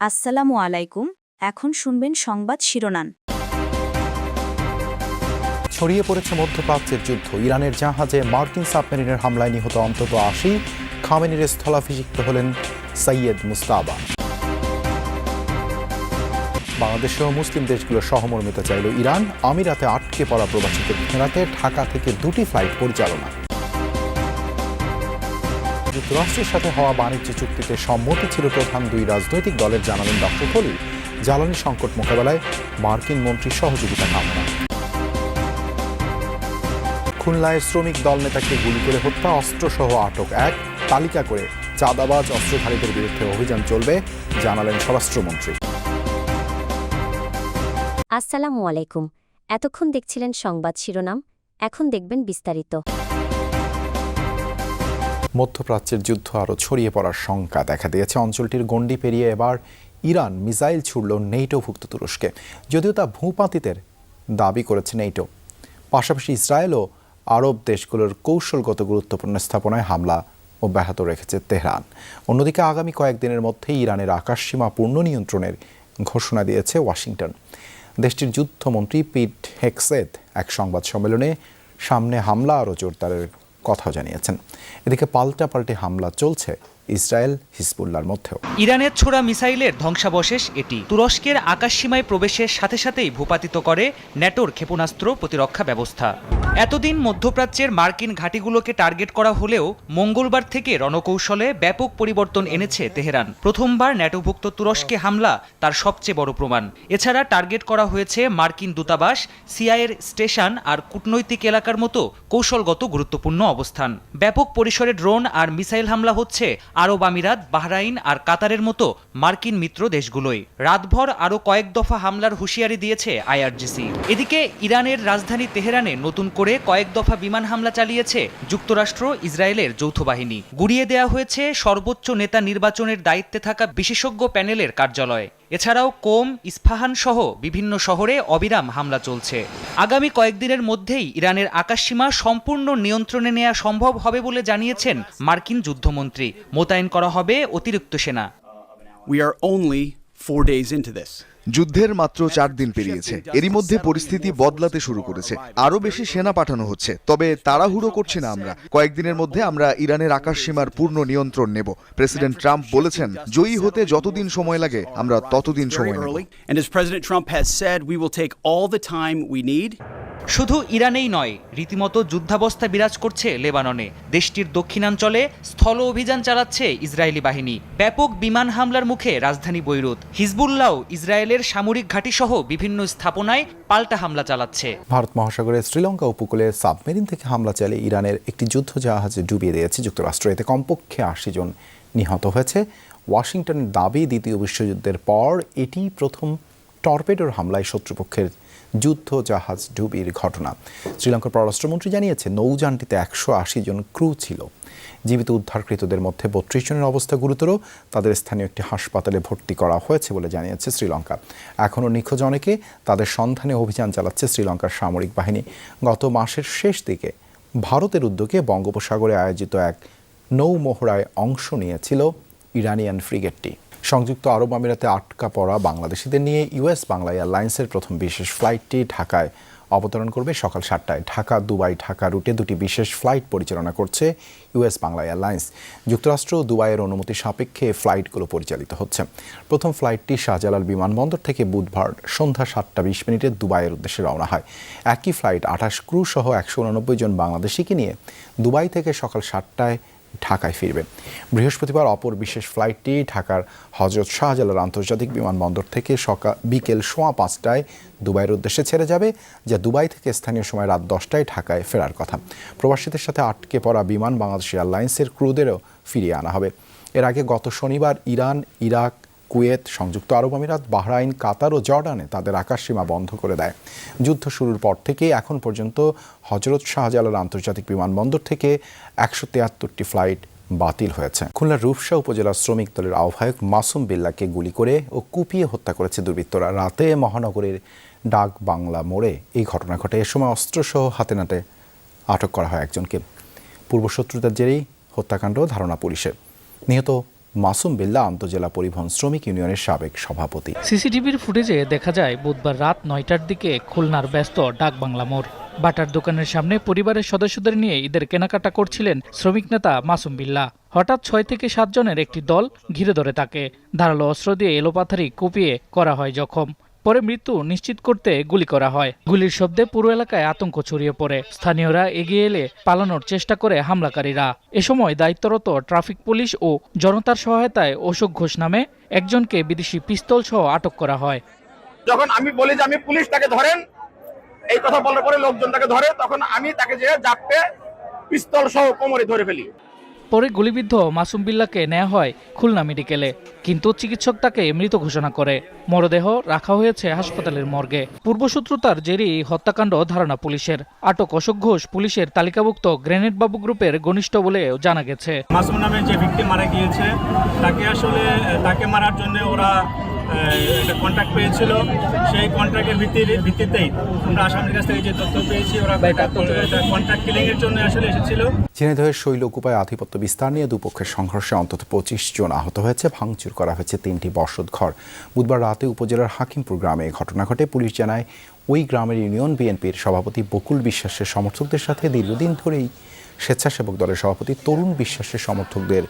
আসসালামু আলাইকুম। এখন শুনবেন সংবাদ শিরোনাম। ছড়িয়ে পড়েছে মধ্যপ্রাচ্যের যুদ্ধ। ইরানের জাহাজে মার্কিন সাবমেরিনের হামলায় নিহত অন্তত ৮০। খামেনির স্থলাভিষিক্ত হলেন সৈয়দ মুজতাবা। বাংলাদেশসহ মুসলিম দেশগুলো সহমর্মিতা চাইল ইরান। আমিরাতে আটকে পড়া প্রবাসীদের ফেরাতে ঢাকা থেকে 2টি ফ্লাইট পরিচালনা। যুক্তরাষ্ট্রের সাথে হওয়া বাণিজ্য চুক্তিতে সম্মতি ছিল প্রধান দুই রাজনৈতিক দলের, জানালেন ডক্টর খলিল। জ্বালানি সংকট মোকাবেলায় মার্কিন মন্ত্রীর সহযোগিতা কামনা। খুলনায় শ্রমিক দল নেতাকে গুলি করে হত্যা, অস্ত্রসহ আটক এক। তালিকা করে চাঁদাবাজ অস্ত্রধারীদের বিরুদ্ধে অভিযান চলবে, জানালেন স্বরাষ্ট্রমন্ত্রী। আসসালামু আলাইকুম। এতক্ষণ দেখছিলেন সংবাদ শিরোনাম, এখন দেখবেন বিস্তারিত। মধ্যপ্রাচ্যের যুদ্ধ আরও ছড়িয়ে পড়ার শঙ্কা দেখা দিয়েছে। অঞ্চলটির গণ্ডি পেরিয়ে এবার ইরান মিসাইল ছুড়ল নেটোভুক্ত তুরস্কে, যদিও তা ভূপাতিতের দাবি করেছে নেটো। পাশাপাশি ইসরায়েল ও আরব দেশগুলোর কৌশলগত গুরুত্বপূর্ণ স্থাপনায় হামলা অব্যাহত রেখেছে তেহরান। অন্যদিকে আগামী কয়েকদিনের মধ্যেই ইরানের আকাশসীমা পূর্ণ নিয়ন্ত্রণের ঘোষণা দিয়েছে ওয়াশিংটন। দেশটির যুদ্ধমন্ত্রী পিট হেগসেথ এক সংবাদ সম্মেলনে সামনে হামলা আরও জোরদারের কথা জানিয়েছেন। এদিকে পাল্টাপাল্টি হামলা চলছে ইসরায়েল হিজবুল্লাহর মধ্যেও। ইরানের ছোড়া মিসাইলের ধ্বংসাবশেষ এটি তুরস্কের আকাশসীমায় প্রবেশের সাথে সাথেই ভূপাতিত করে ন্যাটোর ক্ষেপণাস্ত্র প্রতিরক্ষা ব্যবস্থা। এতদিন মধ্যপ্রাচ্যের মার্কিন ঘাঁটিগুলোকে টার্গেট করা হলেও মঙ্গলবার থেকে রণকৌশলে ব্যাপক পরিবর্তন এনেছে তেহরান। প্রথমবার ন্যাটোভুক্ত তুরস্কে হামলা তার সবচেয়ে বড় প্রমাণ। এছাড়া টার্গেট করা হয়েছে মার্কিন দূতাবাস, সিআইএর স্টেশন আর কূটনৈতিক এলাকার মতো কৌশলগত গুরুত্বপূর্ণ অবস্থান। ব্যাপক পরিসরে ড্রোন আর মিসাইল হামলা হচ্ছে আরব আমিরাত, বাহরাইন আর কাতারের মতো মার্কিন মিত্র দেশগুলোই। রাতভর আরও কয়েক দফা হামলার হুঁশিয়ারি দিয়েছে আইআরজিসি। এদিকে ইরানের রাজধানী তেহরানে নতুন করে কয়েক দফা বিমান হামলা চালিয়েছে যুক্তরাষ্ট্র ইসরায়েলের যৌথ বাহিনী। গুড়িয়ে দেওয়া হয়েছে সর্বোচ্চ নেতা নির্বাচনের দায়িত্বে থাকা বিশেষজ্ঞ প্যানেলের কার্যালয়। এছাড়াও কোম, ইস্পাহান সহ বিভিন্ন শহরে অবিরাম হামলা চলছে। আগামী কয়েকদিনের মধ্যেই ইরানের আকাশসীমা সম্পূর্ণ নিয়ন্ত্রণে নেওয়া সম্ভব হবে বলে জানিয়েছেন মার্কিন যুদ্ধমন্ত্রী। মোতায়েন করা হবে অতিরিক্ত সেনা। We are only 4 days into this. যুদ্ধের মাত্র 4 দিন পেরিয়েছে। এরই মধ্যে পরিস্থিতি বদলাতে শুরু করেছে। আরও বেশি সেনা পাঠানো হচ্ছে। তবে তাড়াহুড়ো করছি না আমরা। কয়েকদিনের মধ্যে আমরা ইরানের আকাশসীমার পূর্ণ নিয়ন্ত্রণ নেব। প্রেসিডেন্ট ট্রাম্প বলেছেন, জয়ী হতে যতদিন সময় লাগে আমরা ততদিন সময় নেব। And as President Trump has said, we will take all the time we need. শুধু ইরানেই নয়, রীতিমতো যুদ্ধাবস্থা বিরাজ করছে লেবাননে। দেশটির দক্ষিণাঞ্চলে স্থল অভিযান চালাচ্ছে ইসরায়েলি বাহিনী। ব্যাপক বিমান হামলার মুখে রাজধানী বৈরুত। হিজবুল্লাহ ইসরায়েলের সামরিক ঘাঁটিসহ বিভিন্ন স্থাপনায় পাল্টা হামলা চালাচ্ছে। ভারত মহাসাগরের শ্রীলঙ্কা উপকূলে সাবমেরিন থেকে হামলা চালিয়ে ইরানের একটি যুদ্ধ জাহাজে ডুবিয়ে দিয়েছে যুক্তরাষ্ট্র। এতে কমপক্ষে ৮০ জন নিহত হয়েছে। ওয়াশিংটনের দাবি, দ্বিতীয় বিশ্বযুদ্ধের পর এটি প্রথম টর্পেডোর হামলায় শত্রুপক্ষের যুদ্ধ জাহাজ ডুবির ঘটনা। শ্রীলঙ্কার পররাষ্ট্রমন্ত্রী জানিয়েছে, নৌযানটিতে ১৮০ জন ক্রু ছিল। জীবিত উদ্ধারকৃতদের মধ্যে ৩২ জনের অবস্থা গুরুতর। তাদের স্থানীয় একটি হাসপাতালে ভর্তি করা হয়েছে বলে জানিয়েছে শ্রীলঙ্কা। এখনও নিখোঁজ অনেকে, তাদের সন্ধানে অভিযান চালাচ্ছে শ্রীলঙ্কার সামরিক বাহিনী। গত মাসের শেষ দিকে ভারতের উদ্যোগে বঙ্গোপসাগরে আয়োজিত এক নৌমহড়ায় অংশ নিয়েছিল ইরানিয়ান ফ্রিগেটটি। সংযুক্ত আরব আমিরাতে আটকা পড়া বাংলাদেশিদের নিয়ে ইউএস বাংলা এয়ারলাইন্সের প্রথম বিশেষ ফ্লাইটটি ঢাকায় অবতরণ করবে সকাল ৭টায়। ঢাকা দুবাই ঢাকা রুটে 2টি বিশেষ ফ্লাইট পরিচালনা করছে ইউএস বাংলা এয়ারলাইন্স। যুক্তরাষ্ট্র ও দুবাইয়ের অনুমতি সাপেক্ষে ফ্লাইটগুলো পরিচালিত হচ্ছে। প্রথম ফ্লাইটটি শাহজালাল বিমানবন্দর থেকে বুধবার সন্ধ্যা 7:20 দুবাইয়ের উদ্দেশ্যে রওনা হয়। একই ফ্লাইট 28 ক্রু সহ 189 জন বাংলাদেশিকে নিয়ে দুবাই থেকে সকাল 7টায় ঢাকায় ফিরবে। বৃহস্পতিবার অপর বিশেষ ফ্লাইটটি ঢাকার হজরত শাহজালাল আন্তর্জাতিক বিমানবন্দর থেকে বিকেল 5:15 দুবাইয়ের উদ্দেশ্যে ছেড়ে যাবে, যা দুবাই থেকে স্থানীয় সময় রাত 10টায় ঢাকায় ফেরার কথা। প্রবাসীদের সাথে আটকে পড়া বিমান বাংলাদেশ এয়ারলাইন্সের ক্রুদেরও ফিরিয়ে আনা হবে। এর আগে গত শনিবার ইরান, ইরাক, কুয়েত, সংযুক্ত আরব আমিরাত, বাহরাইন, কাতার ও জর্ডানে তাদের আকাশসীমা বন্ধ করে দেয়। যুদ্ধ শুরুর পর থেকেই এখন পর্যন্ত হজরত শাহজালাল আন্তর্জাতিক বিমানবন্দর থেকে 173টি ফ্লাইট বাতিল হয়েছে। খুলনার রূপসা উপজেলার শ্রমিক দলের আহ্বায়ক মাসুম বিল্লাহকে গুলি করে ও কুপিয়ে হত্যা করেছে দুর্বৃত্তরা। রাতে মহানগরের ডাক বাংলা মোড়ে এই ঘটনা ঘটে। এ সময় অস্ত্রসহ হাতে নাতে আটক করা হয় একজনকে। পূর্বশত্রুতার জেরেই হত্যাকাণ্ড ধারণা পুলিশের। নিহত মাসুম বিল্লাহ আন্তজেলা পরিবহন শ্রমিক ইউনিয়নের সাবেক সভাপতি। সিসিটিভির ফুটেজে দেখা যায় বুধবার রাত ৯টার দিকে খুলনার ব্যস্ত ডাকবাংলা মোড় বাটার দোকানের সামনে পরিবারের সদস্যদের নিয়ে ঈদের কেনাকাটা করছিলেন শ্রমিক নেতা মাসুম বিল্লাহ। হঠাৎ ৬ থেকে ৭ জনের একটি দল ঘিরে ধরে তাকে ধারালো অস্ত্র দিয়ে এলোপাথারি কুপিয়ে করা হয় জখম। পরে মৃত্যু নিশ্চিত করতে গুলি করা হয়। গুলির শব্দে পুরো এলাকায় আতঙ্ক ছড়িয়ে পড়ে। স্থানীয়রা এগিয়ে এলে পালানোর চেষ্টা করে হামলাকারীরা। এ সময় দায়িত্বরত ট্রাফিক পুলিশ ও জনতার সহায়তায় অশোক ঘোষ নামে একজনকে বিদেশি পিস্তল সহ আটক করা হয়। যখন আমি বলি যে আমি পুলিশ, তাকে ধরেন, এই কথা বলার পরে লোকজন তাকে ধরে, তখন আমি তাকে যে জাপটে পিস্তল সহ কোমরে ধরে ফেলি। পরে গুলিবিদ্ধ মাসুম বিল্লাহকে নেওয়া হয় খুলনা মেডিকেলে, কিন্তু চিকিৎসক তাকে মৃত ঘোষণা করে। মরদেহ রাখা হয়েছে হাসপাতালের মর্গে। পূর্বশত্রুতার জেরেই হত্যাকাণ্ড ধারণা পুলিশের। আটক অশোক ঘোষ পুলিশের তালিকাভুক্ত গ্রেনেড বাবু গ্রুপের ঘনিষ্ঠ বলেও জানা গেছে। মাসুম নামে যে ব্যক্তি মারা গিয়েছে তাকে মারার জন্য ওরা একটা কন্ট্রাক্ট পেয়েছিল। সেই কন্ট্রাক্টের ভিত্তিতেই আমরা আসামের কাছ থেকে যে তথ্য পেয়েছি, ওরা কন্ট্রাক্ট কিলিং এর জন্য আসলে এসেছিল। ঝিনাইদহের শৈলকুপায় আধিপত্য বিস্তার নিয়ে দুপক্ষের সংঘর্ষে অন্তত ২৫ জন আহত হয়েছে। ভাঙচুর করা হয়েছে ৩টি বসতঘর। বুধবার রাতে উপজেলার হাকিমপুর গ্রামে ঘটনা ঘটে। পুলিশ জানায় ওই গ্রামের ইউনিয়ন বিএনপির সভাপতি বকুল বিশ্বাসের সমর্থকদের সাথে দীর্ঘদিন ধরেই স্বেচ্ছাসেবক দলের সভাপতি তরুণ বিশ্বাসের সমর্থকদের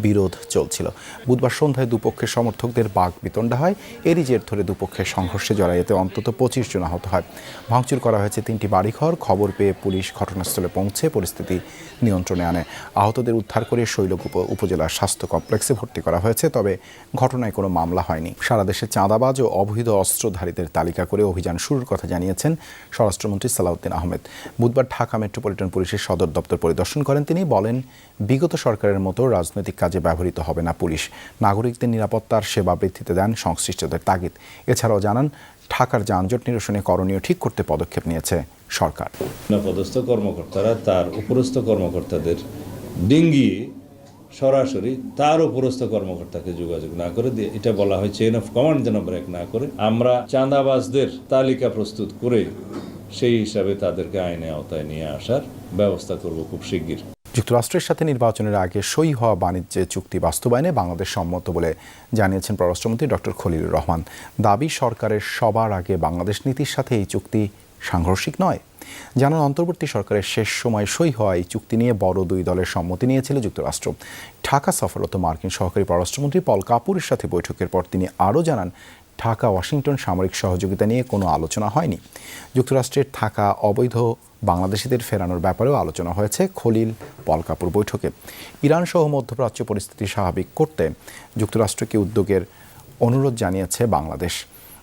বিরোধ চলছিল। বুধবার সন্ধ্যায় দুপক্ষের সমর্থকদের বাকবিতণ্ডা হয়। এরই জের ধরে দুপক্ষের সংঘর্ষে জড়াইতে অন্তত ২৫ জন আহত হয়। ভাঙচুর করা হয়েছে 3টি বাড়িঘর। খবর পেয়ে পুলিশ ঘটনাস্থলে পৌঁছে পরিস্থিতি নিয়ন্ত্রণে আনে। আহতদের উদ্ধার করে শৈলকুপা উপজেলার স্বাস্থ্য কমপ্লেক্সে ভর্তি করা হয়েছে, তবে ঘটনায় কোনো মামলা হয়নি। সারা দেশে চাঁদাবাজ ও অবৈধ অস্ত্রধারীদের তালিকা করে অভিযান শুরুর কথা জানিয়েছেন স্বরাষ্ট্রমন্ত্রী সালাউদ্দিন আহমেদ। বুধবার ঢাকা মেট্রোপলিটন পুলিশের সদর দপ্তর পরিদর্শন করেন তিনি। বলেন, বিগত সরকারের মতো রাজনৈতিক কাজে ব্যবহৃত হবে না পুলিশ। নাগরিকদের নিরাপত্তার সেবা বৃদ্ধিতে দেন সংশ্লিষ্টদের তাগিদ। এছাড়াও জানান, ঢাকার যানজট নিরসনে করণীয় ঠিক করতে পদক্ষেপ নিয়েছে সরকার। পদস্থ কর্মকর্তারা তার উপরস্থ কর্মকর্তাদের ডিঙ্গিয়ে সরাসরি তার উপরস্থ কর্মকর্তাকে যোগাযোগ না করে দিয়ে, এটা বলা হয় চেইন অফ কমান্ড যেন ব্রেক না করে, আমরা চাঁদাবাজদের তালিকা প্রস্তুত করে সেই হিসাবে তাদেরকে আইনে আওতায় নিয়ে আসার ব্যবস্থা করব খুব শিগগির। যুক্তরাষ্ট্রের সাথে নির্বাচনের আগে সই হওয়া বাণিজ্য চুক্তি বাস্তবায়নে বাংলাদেশ সম্মত বলে জানিয়েছেন পররাষ্ট্রমন্ত্রী ডক্টর খলিলুর রহমান। দাবি, সরকারের সবার আগে বাংলাদেশ নীতির সাথে এই চুক্তি সাংঘর্ষিক নয়। জানান, অন্তর্বর্তী সরকারের শেষ সময় সই হওয়া এই চুক্তি নিয়ে বড় দুই দলের সম্মতি নিয়েছিল যুক্তরাষ্ট্র। ঢাকা সফররত মার্কিন সহকারী পররাষ্ট্রমন্ত্রী পল কাপুরের সাথে বৈঠকের পর তিনি আরও জানান, ঢাকা ওয়াশিংটন সামরিক সহযোগিতা নিয়ে কোনো আলোচনা হয়নি। যুক্তরাষ্ট্রের থাকা অবৈধ বাংলাদেশিদের ফেরানোর ব্যাপারেও আলোচনা হয়েছে খলিল পল কাপুর বৈঠকে। ইরান সহ মধ্যপ্রাচ্য পরিস্থিতি স্বাভাবিক করতে যুক্তরাষ্ট্রকে উদ্যোগের অনুরোধ জানিয়েছে বাংলাদেশ।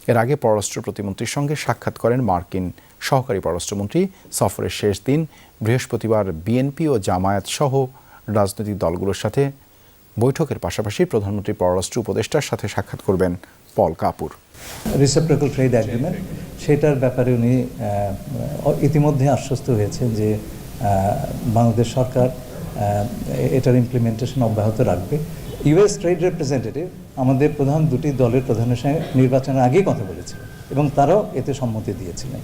এর আগে পররাষ্ট্র প্রতিমন্ত্রীর সঙ্গে সাক্ষাৎ করেন মার্কিন সহকারী পররাষ্ট্রমন্ত্রী। সফরের শেষ দিন বৃহস্পতিবার বিএনপি ও জামায়াত সহ রাজনৈতিক দলগুলোর সাথে বৈঠকের পাশাপাশি প্রধানমন্ত্রী পররাষ্ট্র উপদেষ্টার সাথে সাক্ষাৎ করবেন পল কাপুর। রেসিপ্রোকাল ট্রেড এগ্রিমেন্ট, সেটার ব্যাপারে উনি ইতিমধ্যে আশ্বস্ত হয়েছেন যে বাংলাদেশ সরকার এটার ইমপ্লিমেন্টেশন অব্যাহত রাখবে। ইউএস ট্রেড রিপ্রেজেন্টেটিভ আমাদের প্রধান দুটি দলের প্রধানের সঙ্গে নির্বাচনের আগেই কথা বলেছিলেন এবং তারাও এতে সম্মতি দিয়েছিলেন।